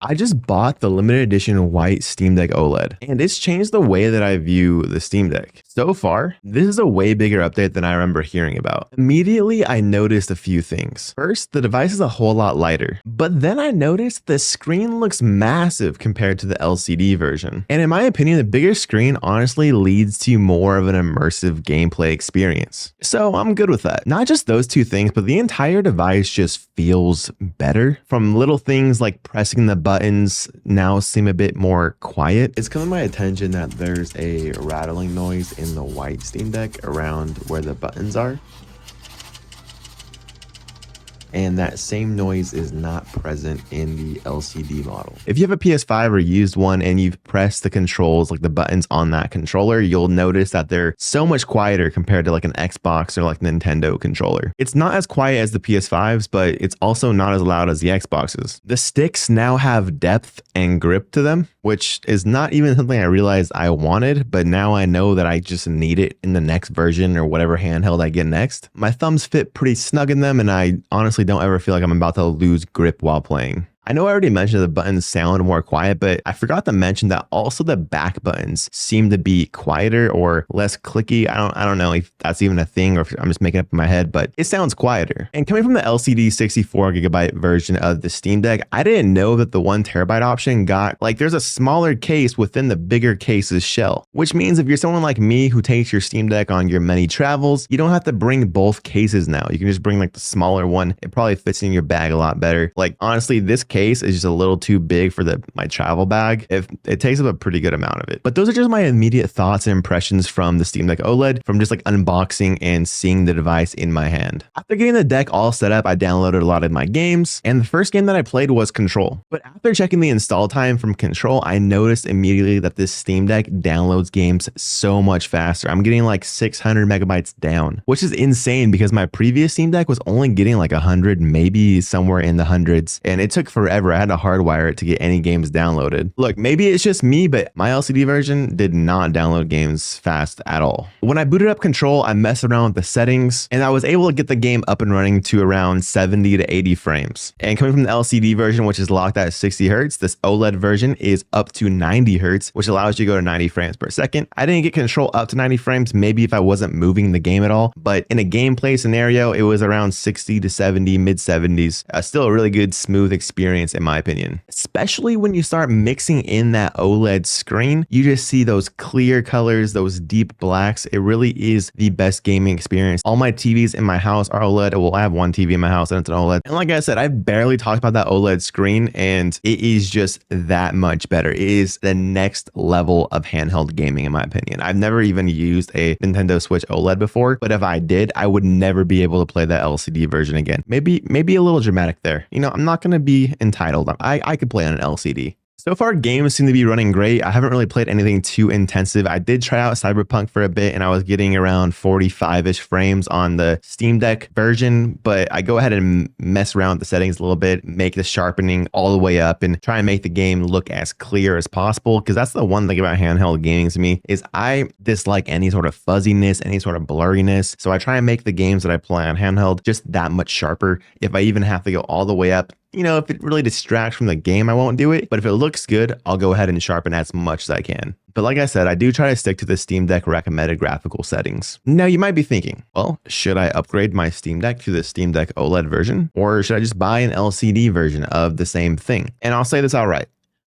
I just bought the limited edition white Steam Deck OLED, and it's changed the way that I view the Steam Deck. So far, this is a way bigger update than I remember hearing about. Immediately, I noticed a few things. First, the device is a whole lot lighter, but then I noticed the screen looks massive compared to the LCD version. And in my opinion, the bigger screen honestly leads to more of an immersive gameplay experience. So I'm good with that. Not just those two things, but the entire device just feels better. From little things like pressing the buttons now seem a bit more quiet. It's come to my attention that there's a rattling noise in the white Steam Deck around where the buttons are. And that same noise is not present in the LCD model. If you have a PS5 or used one and you've pressed the controls, like the buttons on that controller, you'll notice that they're so much quieter compared to like an Xbox or like Nintendo controller. It's not as quiet as the PS5s, but it's also not as loud as the Xboxes. The sticks now have depth and grip to them, which is not even something I realized I wanted, but now I know that I just need it in the next version or whatever handheld I get next. My thumbs fit pretty snug in them, and I honestly don't ever feel like I'm about to lose grip while playing. I know I already mentioned the buttons sound more quiet, but I forgot to mention that also the back buttons seem to be quieter or less clicky. I don't know if that's even a thing or if I'm just making it up in my head, but it sounds quieter. And coming from the LCD 64GB version of the Steam Deck, I didn't know that the 1TB option got, like, there's a smaller case within the bigger case's shell, which means if you're someone like me who takes your Steam Deck on your many travels, you don't have to bring both cases now. You can just bring like the smaller one. It probably fits in your bag a lot better. Like, honestly, this case is just a little too big for my travel bag. If it takes up a pretty good amount of it. But those are just my immediate thoughts and impressions from the Steam Deck OLED, from just like unboxing and seeing the device in my hand. After getting the deck all set up, I downloaded a lot of my games, and the first game that I played was Control. But after checking the install time from Control, I noticed immediately that this Steam Deck downloads games so much faster. I'm getting like 600 megabytes down, which is insane because my previous Steam Deck was only getting like 100, maybe somewhere in the hundreds, and it took forever. I had to hardwire it to get any games downloaded. Look, maybe it's just me, but my LCD version did not download games fast at all. When I booted up Control, I messed around with the settings, and I was able to get the game up and running to around 70 to 80 frames. And coming from the LCD version, which is locked at 60 Hertz, this OLED version is up to 90 Hertz, which allows you to go to 90 frames per second. I didn't get Control up to 90 frames, maybe if I wasn't moving the game at all, but in a gameplay scenario, it was around 60 to 70, mid 70s. Still a really good, smooth experience in my opinion. Especially when you start mixing in that OLED screen, you just see those clear colors, those deep blacks. It really is the best gaming experience. All my TVs in my house are OLED. Well, I have one TV in my house and it's an OLED. And like I said, I've barely talked about that OLED screen, and it is just that much better. It is the next level of handheld gaming in my opinion. I've never even used a Nintendo Switch OLED before, but if I did, I would never be able to play that LCD version again. Maybe a little dramatic there. You know, I'm not going to be entitled. I could play on an LCD. So far, games seem to be running great. I haven't really played anything too intensive. I did try out Cyberpunk for a bit, and I was getting around 45-ish frames on the Steam Deck version, but I go ahead and mess around with the settings a little bit, make the sharpening all the way up, and try and make the game look as clear as possible, because that's the one thing about handheld gaming to me, is I dislike any sort of fuzziness, any sort of blurriness, so I try and make the games that I play on handheld just that much sharper. If I even have to go all the way up, you know, if it really distracts from the game, I won't do it. But if it looks good, I'll go ahead and sharpen as much as I can. But like I said, I do try to stick to the Steam Deck recommended graphical settings. Now you might be thinking, well, should I upgrade my Steam Deck to the Steam Deck OLED version? Or should I just buy an LCD version of the same thing? And I'll say this outright.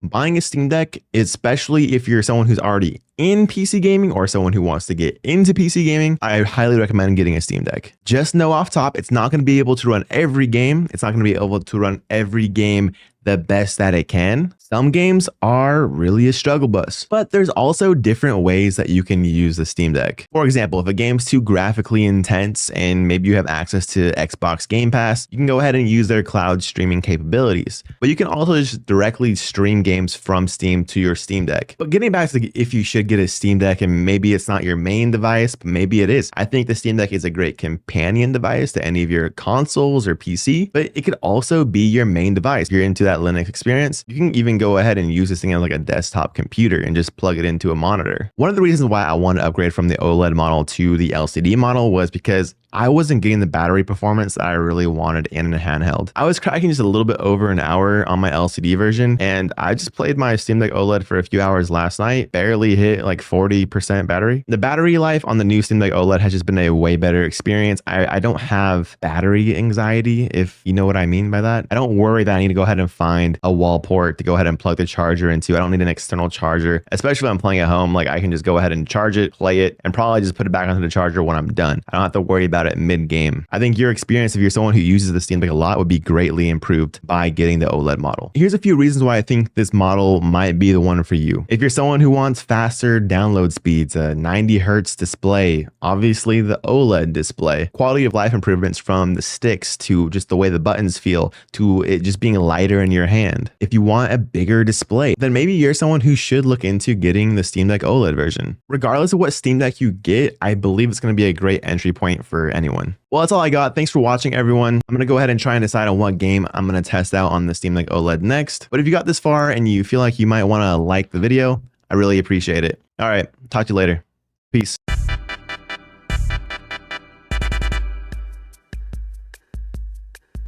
Buying a Steam Deck, especially if you're someone who's already in PC gaming or someone who wants to get into PC gaming, I highly recommend getting a Steam Deck. Just know off top, it's not going to be able to run every game. It's not going to be able to run every game the best that it can. Some games are really a struggle bus, but there's also different ways that you can use the Steam Deck. For example, if a game's too graphically intense and maybe you have access to Xbox Game Pass, you can go ahead and use their cloud streaming capabilities. But you can also just directly stream games from Steam to your Steam Deck. But getting back to if you should get a Steam Deck, and maybe it's not your main device, but maybe it is. I think the Steam Deck is a great companion device to any of your consoles or PC, but it could also be your main device. If you're into that Linux experience, you can even go ahead and use this thing as like a desktop computer and just plug it into a monitor. One of the reasons why I wanted to upgrade from the OLED model to the LCD model was because I wasn't getting the battery performance that I really wanted in a handheld. I was cracking just a little bit over an hour on my LCD version, and I just played my Steam Deck OLED for a few hours last night, barely hit like 40% battery. The battery life on the new Steam Deck OLED has just been a way better experience. I don't have battery anxiety, if you know what I mean by that. I don't worry that I need to go ahead and find a wall port to go ahead and plug the charger into. I don't need an external charger, especially when I'm playing at home. Like I can just go ahead and charge it, play it, and probably just put it back onto the charger when I'm done. I don't have to worry about it mid-game. I think your experience, if you're someone who uses the Steam Deck a lot, would be greatly improved by getting the OLED model. Here's a few reasons why I think this model might be the one for you. If you're someone who wants faster download speeds, a 90 hertz display, obviously the OLED display, quality of life improvements from the sticks to just the way the buttons feel to it just being lighter in your hand. If you want a bigger display, then maybe you're someone who should look into getting the Steam Deck OLED version. Regardless of what Steam Deck you get, I believe it's going to be a great entry point for anyone. Well, that's all I got. Thanks for watching, everyone. I'm going to go ahead and try and decide on what game I'm going to test out on the Steam Deck OLED next. But if you got this far and you feel like you might want to like the video, I really appreciate it. All right, talk to you later. Peace.